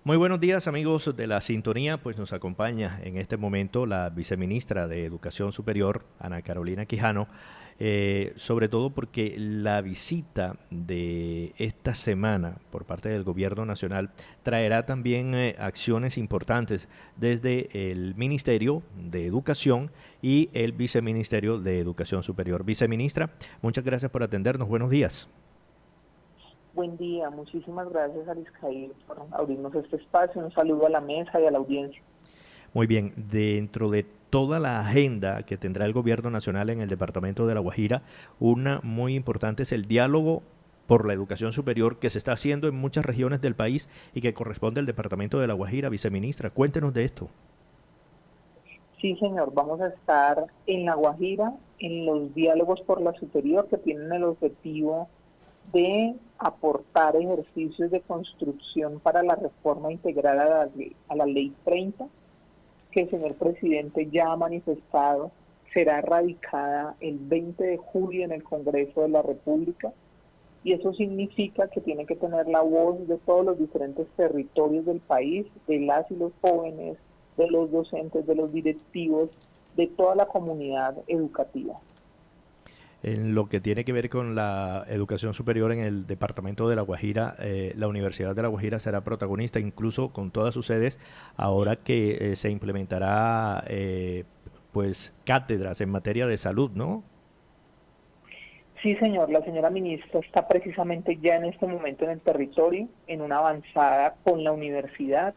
Muy buenos días amigos de la sintonía, pues nos acompaña en este momento la viceministra de Educación Superior, Ana Carolina Quijano, sobre todo porque la visita de esta semana por parte del Gobierno Nacional traerá también acciones importantes desde el Ministerio de Educación y el Viceministerio de Educación Superior. Viceministra, muchas gracias por atendernos, buenos días. Buen día, muchísimas gracias Ariscaí por abrirnos este espacio. Un saludo a la mesa y a la audiencia. Muy bien, dentro de toda la agenda que tendrá el gobierno nacional en el departamento de La Guajira, una muy importante es el diálogo por la educación superior que se está haciendo en muchas regiones del país y que corresponde al departamento de La Guajira. Viceministra, cuéntenos de esto. Sí, señor, vamos a estar en La Guajira en los diálogos por la superior que tienen el objetivo de aportar ejercicios de construcción para la reforma integral a la ley 30, que el señor presidente ya ha manifestado será radicada el 20 de julio en el Congreso de la República. Y eso significa que tiene que tener la voz de todos los diferentes territorios del país, de las y los jóvenes, de los docentes, de los directivos, de toda la comunidad educativa. En lo que tiene que ver con la educación superior en el departamento de La Guajira, la Universidad de La Guajira será protagonista, incluso con todas sus sedes, ahora que se implementará pues cátedras en materia de salud, ¿no? Sí, señor, la señora ministra está precisamente ya en este momento en el territorio, en una avanzada con la universidad,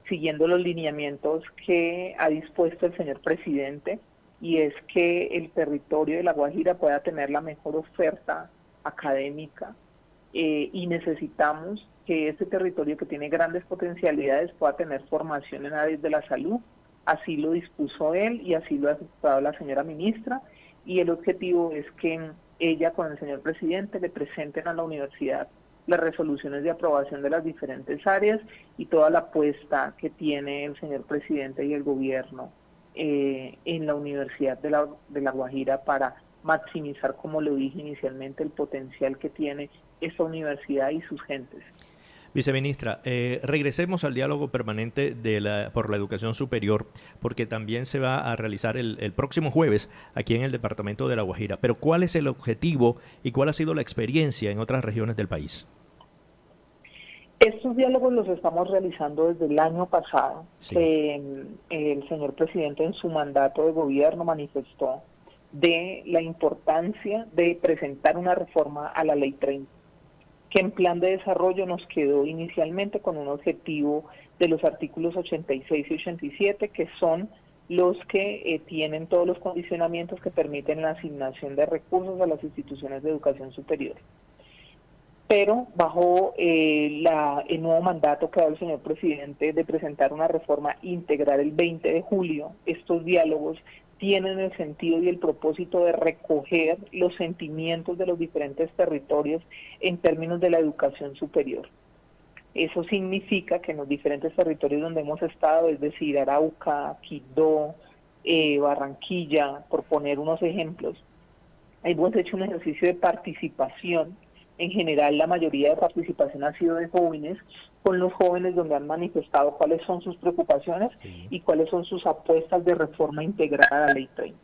siguiendo los lineamientos que ha dispuesto el señor presidente, y es que el territorio de La Guajira pueda tener la mejor oferta académica, y necesitamos que este territorio que tiene grandes potencialidades pueda tener formación en áreas de la salud. Así lo dispuso él y así lo ha aceptado la señora ministra, y el objetivo es que ella con el señor presidente le presenten a la universidad las resoluciones de aprobación de las diferentes áreas y toda la apuesta que tiene el señor presidente y el gobierno en la Universidad de la Guajira para maximizar, como lo dije inicialmente, el potencial que tiene esta universidad y sus gentes. Viceministra, regresemos al diálogo permanente por la educación superior, porque también se va a realizar el próximo jueves aquí en el departamento de La Guajira. Pero ¿cuál es el objetivo y cuál ha sido la experiencia en otras regiones del país? Estos diálogos los estamos realizando desde el año pasado. Sí. El señor presidente en su mandato de gobierno manifestó de la importancia de presentar una reforma a la ley 30, que en plan de desarrollo nos quedó inicialmente con un objetivo de los artículos 86 y 87, que son los que tienen todos los condicionamientos que permiten la asignación de recursos a las instituciones de educación superior. Pero bajo el nuevo mandato que da el señor presidente de presentar una reforma integral el 20 de julio, estos diálogos tienen el sentido y el propósito de recoger los sentimientos de los diferentes territorios en términos de la educación superior. Eso significa que en los diferentes territorios donde hemos estado, es decir, Arauca, Quibdó, Barranquilla, por poner unos ejemplos, hemos hecho un ejercicio de participación. En general, la mayoría de participación ha sido de jóvenes, con los jóvenes donde han manifestado cuáles son sus preocupaciones Sí. y cuáles son sus apuestas de reforma integrada a la ley 30.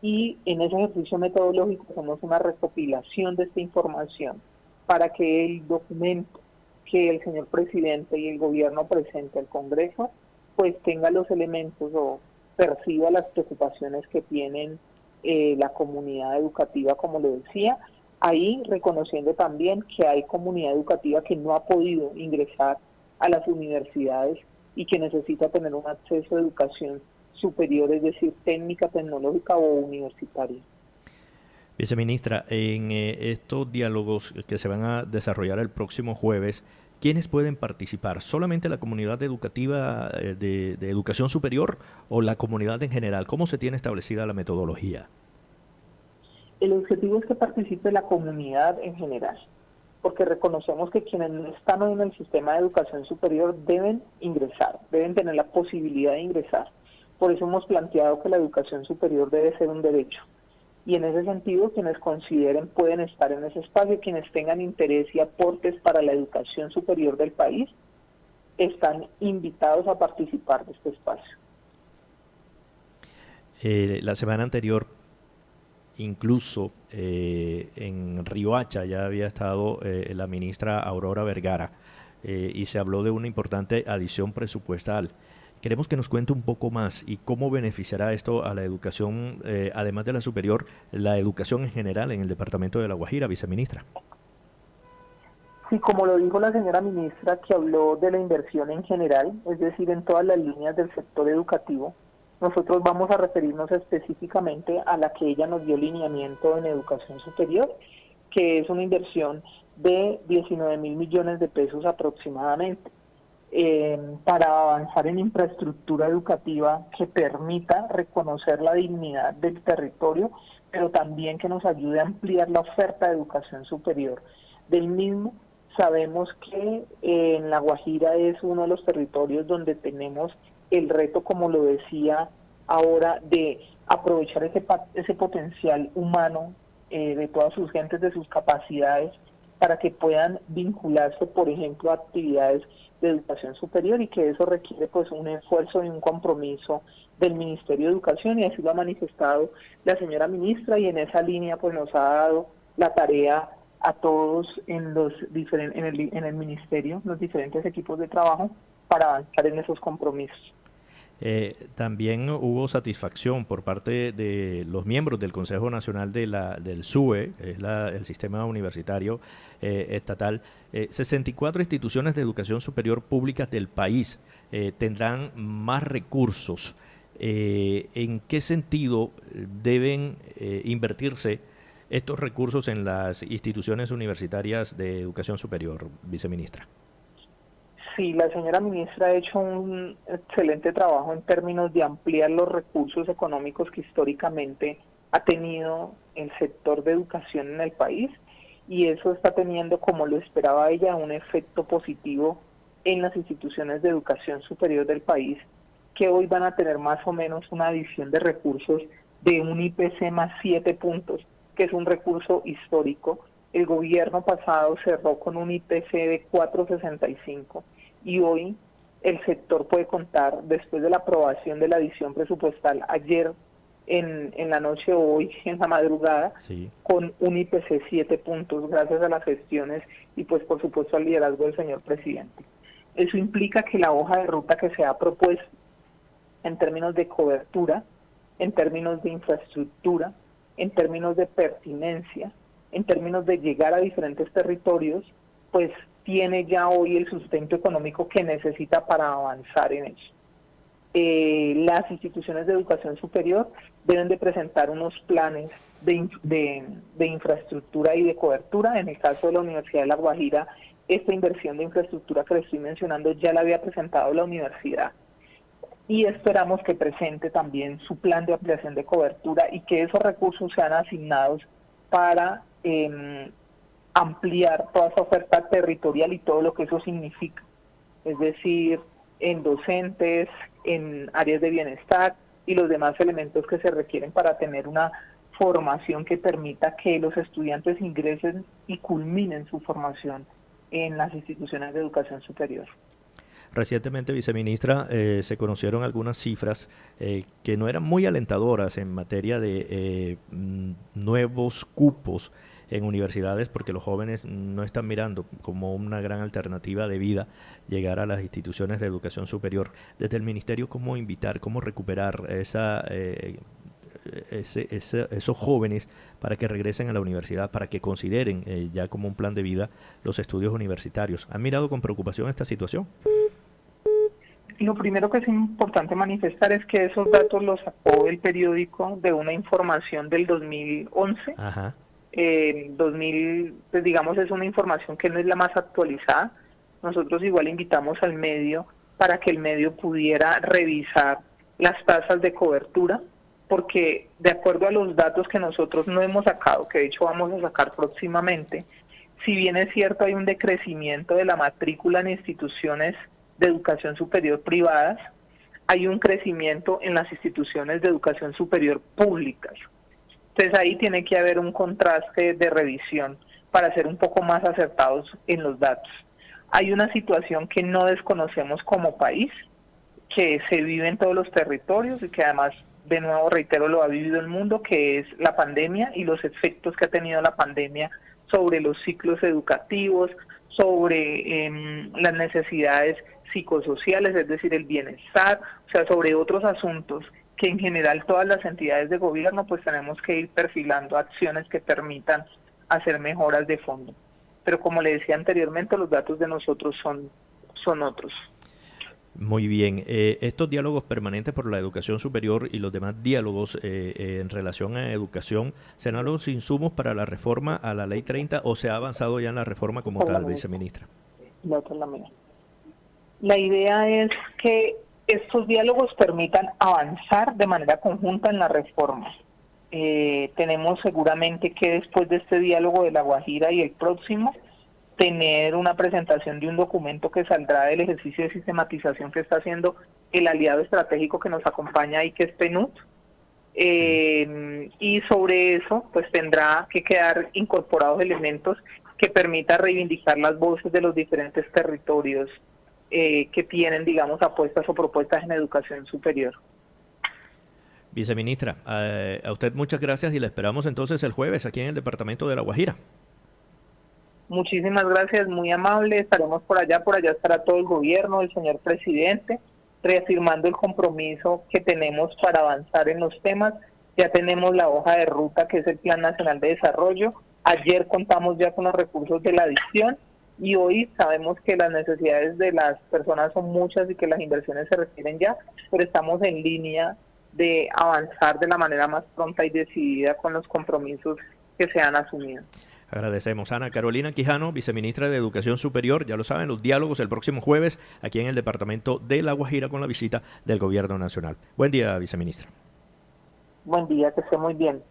Y en ese ejercicio metodológico hacemos una recopilación de esta información para que el documento que el señor presidente y el gobierno presente al Congreso pues tenga los elementos o perciba las preocupaciones que tienen la comunidad educativa, como lo decía, ahí reconociendo también que hay comunidad educativa que no ha podido ingresar a las universidades y que necesita tener un acceso a educación superior, es decir, técnica, tecnológica o universitaria. Viceministra, en estos diálogos que se van a desarrollar el próximo jueves, ¿quiénes pueden participar? ¿Solamente la comunidad educativa de educación superior o la comunidad en general? ¿Cómo se tiene establecida la metodología? El objetivo es que participe la comunidad en general, porque reconocemos que quienes no están hoy en el sistema de educación superior deben ingresar, deben tener la posibilidad de ingresar. Por eso hemos planteado que la educación superior debe ser un derecho. Y en ese sentido, quienes consideren pueden estar en ese espacio, quienes tengan interés y aportes para la educación superior del país, están invitados a participar de este espacio. La semana anterior, incluso en Riohacha ya había estado la ministra Aurora Vergara y se habló de una importante adición presupuestal. Queremos que nos cuente un poco más y cómo beneficiará esto a la educación, además de la superior, la educación en general en el departamento de La Guajira, viceministra. Sí, como lo dijo la señora ministra, que habló de la inversión en general, es decir, en todas las líneas del sector educativo, nosotros vamos a referirnos específicamente a la que ella nos dio lineamiento en educación superior, que es una inversión de 19.000 millones de pesos aproximadamente, para avanzar en infraestructura educativa que permita reconocer la dignidad del territorio, pero también que nos ayude a ampliar la oferta de educación superior del mismo. Sabemos que en La Guajira es uno de los territorios donde tenemos el reto, como lo decía ahora, de aprovechar ese potencial humano de todas sus gentes, de sus capacidades, para que puedan vincularse, por ejemplo, a actividades de educación superior, y que eso requiere pues un esfuerzo y un compromiso del Ministerio de Educación, y así lo ha manifestado la señora ministra, y en esa línea pues nos ha dado la tarea a todos en el ministerio, los diferentes equipos de trabajo, para avanzar en esos compromisos. También hubo satisfacción por parte de los miembros del Consejo Nacional del SUE, es el sistema universitario estatal. 64 instituciones de educación superior públicas del país tendrán más recursos. ¿En qué sentido deben invertirse estos recursos en las instituciones universitarias de educación superior, viceministra? Sí, la señora ministra ha hecho un excelente trabajo en términos de ampliar los recursos económicos que históricamente ha tenido el sector de educación en el país, y eso está teniendo, como lo esperaba ella, un efecto positivo en las instituciones de educación superior del país, que hoy van a tener más o menos una adición de recursos de un IPC más 7 puntos, que es un recurso histórico. El gobierno pasado cerró con un IPC de 4,65, y hoy el sector puede contar, después de la aprobación de la adición presupuestal ayer en la noche, hoy en la madrugada, sí, con un IPC 7 puntos, gracias a las gestiones y pues por supuesto al liderazgo del señor presidente. Eso implica que la hoja de ruta que se ha propuesto en términos de cobertura, en términos de infraestructura, en términos de pertinencia, en términos de llegar a diferentes territorios, pues tiene ya hoy el sustento económico que necesita para avanzar en eso. Las instituciones de educación superior deben de presentar unos planes de infraestructura y de cobertura. En el caso de la Universidad de La Guajira, esta inversión de infraestructura que le estoy mencionando ya la había presentado la universidad, y esperamos que presente también su plan de ampliación de cobertura y que esos recursos sean asignados para ampliar toda esa oferta territorial y todo lo que eso significa, es decir, en docentes, en áreas de bienestar y los demás elementos que se requieren para tener una formación que permita que los estudiantes ingresen y culminen su formación en las instituciones de educación superior. Recientemente, viceministra, se conocieron algunas cifras que no eran muy alentadoras en materia de nuevos cupos en universidades, porque los jóvenes no están mirando como una gran alternativa de vida llegar a las instituciones de educación superior. Desde el ministerio, ¿cómo invitar, cómo recuperar esos jóvenes para que regresen a la universidad, para que consideren ya como un plan de vida los estudios universitarios? ¿Han mirado con preocupación esta situación? Lo primero que es importante manifestar es que esos datos los sacó el periódico de una información del 2011. Ajá. 2000, pues digamos, es una información que no es la más actualizada. Nosotros igual invitamos al medio para que el medio pudiera revisar las tasas de cobertura, porque de acuerdo a los datos que nosotros no hemos sacado, que de hecho vamos a sacar próximamente, si bien es cierto hay un decrecimiento de la matrícula en instituciones de educación superior privadas, hay un crecimiento en las instituciones de educación superior públicas. Entonces ahí tiene que haber un contraste de revisión para ser un poco más acertados en los datos. Hay una situación que no desconocemos como país, que se vive en todos los territorios y que además, de nuevo reitero, lo ha vivido el mundo, que es la pandemia y los efectos que ha tenido la pandemia sobre los ciclos educativos, sobre las necesidades psicosociales, es decir, el bienestar, o sea, sobre otros asuntos que en general todas las entidades de gobierno pues tenemos que ir perfilando acciones que permitan hacer mejoras de fondo. Pero como le decía anteriormente, los datos de nosotros son otros. Muy bien. Estos diálogos permanentes por la educación superior y los demás diálogos en relación a educación, ¿serán los insumos para la reforma a la Ley 30 o se ha avanzado ya en la reforma como tal, viceministra? La idea es que estos diálogos permitan avanzar de manera conjunta en la reforma. Tenemos seguramente que después de este diálogo de La Guajira y el próximo, tener una presentación de un documento que saldrá del ejercicio de sistematización que está haciendo el aliado estratégico que nos acompaña ahí, que es PNUD. Y sobre eso pues tendrá que quedar incorporados elementos que permita reivindicar las voces de los diferentes territorios que tienen, digamos, apuestas o propuestas en educación superior. Viceministra, a usted muchas gracias y la esperamos entonces el jueves aquí en el departamento de La Guajira. Muchísimas gracias, muy amable, estaremos por allá estará todo el gobierno, el señor presidente, reafirmando el compromiso que tenemos para avanzar en los temas. Ya tenemos la hoja de ruta que es el Plan Nacional de Desarrollo, ayer contamos ya con los recursos de la adicción y hoy sabemos que las necesidades de las personas son muchas y que las inversiones se requieren ya, pero estamos en línea de avanzar de la manera más pronta y decidida con los compromisos que se han asumido. Agradecemos. Ana Carolina Quijano, viceministra de Educación Superior, ya lo saben, los diálogos el próximo jueves aquí en el departamento de La Guajira con la visita del Gobierno Nacional. Buen día, viceministra. Buen día, que esté muy bien.